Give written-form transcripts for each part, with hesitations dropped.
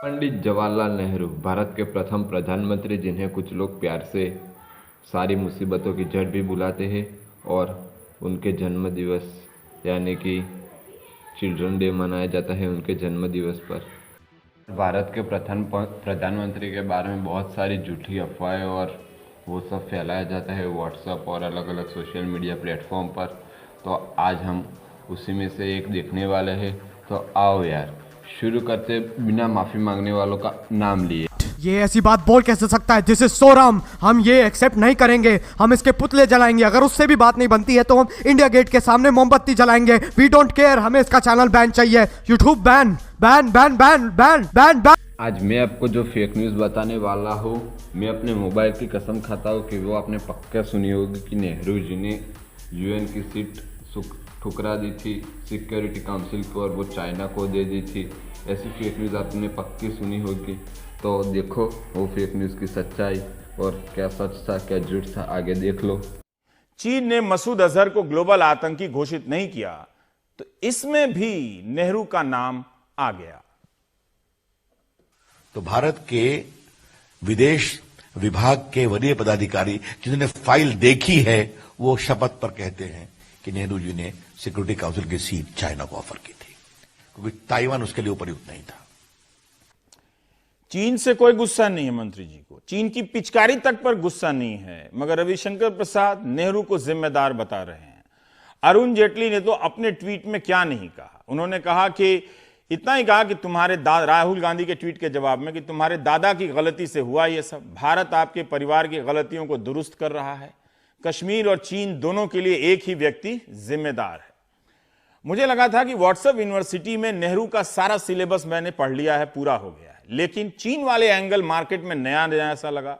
पंडित जवाहरलाल नेहरू भारत के प्रथम प्रधानमंत्री, जिन्हें कुछ लोग प्यार से सारी मुसीबतों की जड़ भी बुलाते हैं, और उनके जन्म दिवस यानी कि चिल्ड्रन डे मनाया जाता है उनके जन्म दिवस पर। भारत के प्रथम प्रधानमंत्री के बारे में बहुत सारी झूठी अफवाहें और वो सब फैलाया जाता है व्हाट्सएप और अलग अलग सोशल मीडिया प्लेटफॉर्म पर। तो आज हम उसी में से एक देखने वाले हैं। तो आओ यार शुरू करते बिना माफ़ी मांगने वालों का नाम लिए। ये ऐसी बात बोल कैसे सकता है? This is so wrong. हम ये एक्सेप्ट नहीं करेंगे। हम इसके पुतले जलाएंगे। अगर उससे भी बात नहीं बनती है तो हम इंडिया गेट के सामने मोमबत्ती जलाएंगे। We don't care. हमें इसका चैनल बैन चाहिए। YouTube ban ban ban ban ban ban ban. आज मैं आपको जो फेक न्यूज़ बताने वाला हूँ, मैं अपने मोबाइल की कसम खाता हूँ कि वो आपने पक्का सुनी होगी कि नेहरू जी ने यूएन की सीट ठुकरा दी थी सिक्योरिटी काउंसिल को और वो चाइना को दे दी थी। ऐसी फेक न्यूज़ आपने पक्की सुनी होगी। तो देखो वो फेक न्यूज़ की सच्चाई और क्या सच था क्या झूठ था, आगे देख लो। चीन ने मसूद अजहर को ग्लोबल आतंकी घोषित नहीं किया तो इसमें भी नेहरू का नाम आ गया। तो भारत के विदेश विभाग के वरीय पदाधिकारी जिन्होंने फाइल देखी है वो शपथ पर कहते हैं कि नेहरू जी ने सिक्योरिटी काउंसिल की सीट चाइना को ऑफर की थी, क्योंकि ताइवान उसके लिए उपयुक्त नहीं था। चीन से कोई गुस्सा नहीं है मंत्री जी को, चीन की पिचकारी तक पर गुस्सा नहीं है, मगर रविशंकर प्रसाद नेहरू को जिम्मेदार बता रहे हैं। अरुण जेटली ने तो अपने ट्वीट में क्या नहीं कहा। उन्होंने कहा कि इतना ही कहा कि तुम्हारे राहुल गांधी के ट्वीट के जवाब में कि तुम्हारे दादा की गलती से हुआ ये सब, भारत आपके परिवार की गलतियों को दुरुस्त कर रहा है। कश्मीर और चीन दोनों के लिए एक ही व्यक्ति जिम्मेदार है। मुझे लगा था कि व्हाट्सएप यूनिवर्सिटी में नेहरू का सारा सिलेबस मैंने पढ़ लिया है, पूरा हो गया है, लेकिन चीन वाले एंगल मार्केट में नया नया सा लगा।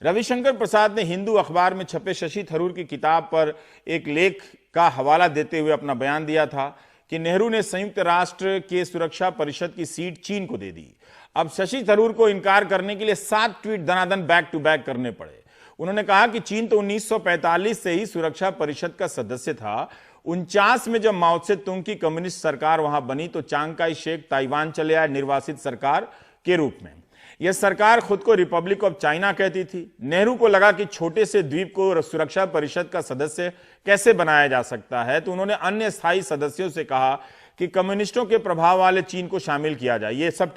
रविशंकर प्रसाद ने हिंदू अखबार में छपे शशि थरूर की किताब पर एक लेख का हवाला देते हुए अपना बयान दिया था कि नेहरू ने संयुक्त राष्ट्र के सुरक्षा परिषद की सीट चीन को दे दी। अब शशि थरूर को इनकार करने के लिए 7 tweet Dana Dan back to back करने पड़े। उन्होंने कहा कि चीन तो 1945 से ही सुरक्षा परिषद का सदस्य था। 49 में जब माओ से तुंग की कम्युनिस्ट सरकार वहां बनी तो चांग काई शेक ताइवान चले आए निर्वासित सरकार के रूप में। यह सरकार खुद को रिपब्लिक ऑफ चाइना कहती थी। नेहरू को लगा कि छोटे से द्वीप को सुरक्षा परिषद का सदस्य कैसे बनाया जा सकता है, तो उन्होंने अन्य स्थायी सदस्यों से कहा कि कम्युनिस्टों के प्रभाव वाले चीन को शामिल किया जाए। ये सब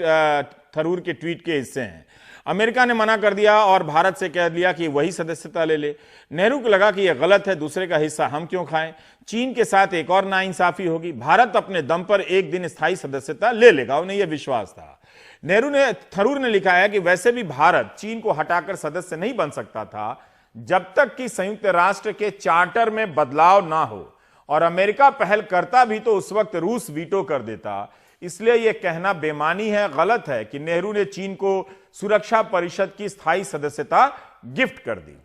थरूर के ट्वीट के हिस्से हैं। अमेरिका ने मना कर दिया और भारत से कह दिया कि वही सदस्यता ले ले। नेहरू को लगा कि यह गलत है, दूसरे का हिस्सा हम क्यों खाएं। चीन के साथ एक और नाइंसाफी होगी, भारत अपने दम पर एक दिन स्थायी सदस्यता ले लेगा, उन्हें यह विश्वास था। थरूर ने लिखा है कि वैसे भी भारत चीन को हटाकर सदस्य नहीं बन सकता था जब तक कि संयुक्त राष्ट्र के चार्टर में बदलाव ना हो, और अमेरिका पहल करता भी तो उस वक्त रूस वीटो कर देता। इसलिए यह कहना बेमानी है, गलत है कि नेहरू ने चीन को सुरक्षा परिषद की स्थायी सदस्यता गिफ्ट कर दी।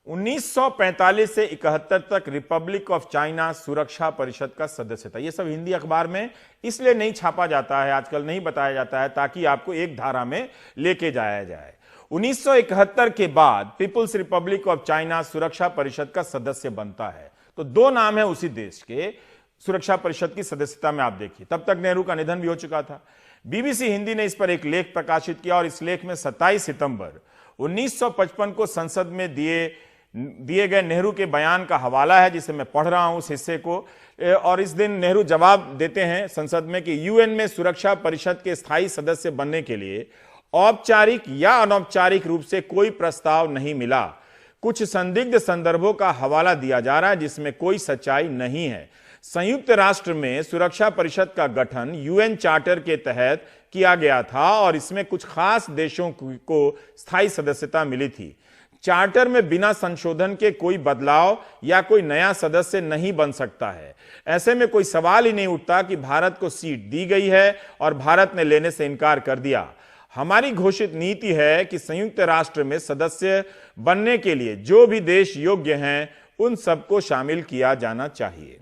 1945 से 71 तक रिपब्लिक ऑफ चाइना सुरक्षा परिषद का सदस्य था। यह सब हिंदी अखबार में इसलिए नहीं छापा जाता है, आजकल नहीं बताया जाता है, ताकि आपको एक धारा में लेके जाया जाए। 1971 के बाद पीपुल्स रिपब्लिक ऑफ चाइना सुरक्षा परिषद का सदस्य बनता है। तो 2 नाम है उसी देश के सुरक्षा परिषद की सदस्यता में, आप देखिए। तब तक नेहरू का निधन भी हो चुका था। बीबीसी हिंदी ने इस पर एक लेख प्रकाशित किया और इस लेख में 27 सितंबर 1955 को संसद में दिए गए नेहरू के बयान का हवाला है, जिसे मैं पढ़ रहा हूं उस हिस्से को। और इस दिन नेहरू जवाब देते हैं संसद में कि यूएन में सुरक्षा परिषद के स्थायी सदस्य बनने के लिए औपचारिक या अनौपचारिक रूप से कोई प्रस्ताव नहीं मिला। कुछ संदिग्ध संदर्भों का हवाला दिया जा रहा है जिसमें कोई सच्चाई नहीं है। संयुक्त राष्ट्र में सुरक्षा परिषद का गठन यूएन चार्टर के तहत किया गया था और इसमें कुछ खास देशों को स्थायी सदस्यता मिली थी। चार्टर में बिना संशोधन के कोई बदलाव या कोई नया सदस्य नहीं बन सकता है। ऐसे में कोई सवाल ही नहीं उठता कि भारत को सीट दी गई है और भारत ने लेने से इनकार कर दिया। हमारी घोषित नीति है कि संयुक्त राष्ट्र में सदस्य बनने के लिए जो भी देश योग्य हैं उन सबको शामिल किया जाना चाहिए।